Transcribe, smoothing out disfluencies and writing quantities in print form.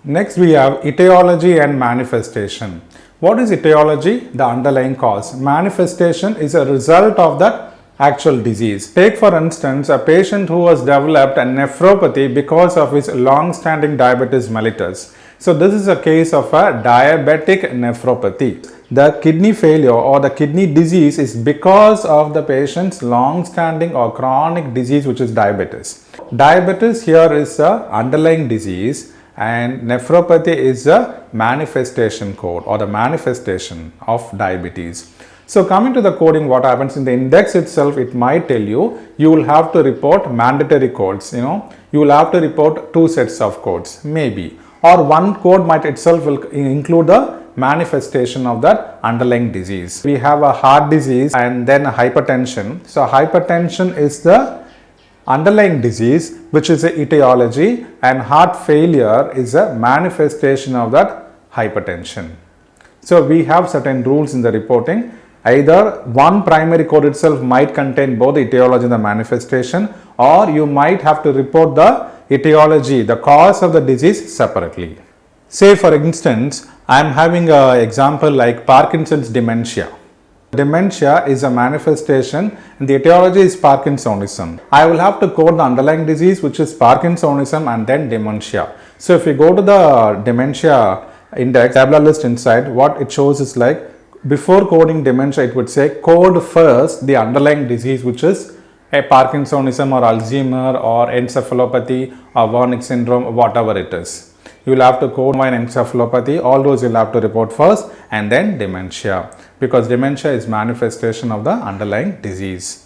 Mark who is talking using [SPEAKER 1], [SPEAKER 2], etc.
[SPEAKER 1] Next we have etiology and manifestation. What is etiology? The underlying cause. Manifestation is a result of that actual disease. Take for instance a patient who has developed a nephropathy because of his long-standing diabetes mellitus. So this is a case of a diabetic nephropathy. The kidney failure or the kidney disease is because of the patient's long-standing or chronic disease, which is diabetes. Diabetes here is a underlying disease and nephropathy is a manifestation code or the manifestation of diabetes. So coming to the coding, what happens in the index itself, it might tell you will have to report mandatory codes. You will have to report 2 sets of codes, maybe, or one code might itself will include the manifestation of that underlying disease. We have a heart disease and then a hypertension. So hypertension is the underlying disease, which is a etiology, and heart failure is a manifestation of that hypertension. So we have certain rules in the reporting. Either one primary code itself might contain both the etiology and the manifestation, or you might have to report the etiology, the cause of the disease, separately. Say for instance, I am having an example like Parkinson's dementia. Dementia is a manifestation and the etiology is Parkinsonism. I will have to code the underlying disease, which is Parkinsonism, and then dementia. So if you go to the dementia index tabular list inside, what it shows is like before coding dementia, it would say code first the underlying disease, which is a Parkinsonism or Alzheimer or encephalopathy or Wernicke syndrome, whatever it is. You will have to code my encephalopathy, all those you will have to report first, and then dementia, because dementia is manifestation of the underlying disease.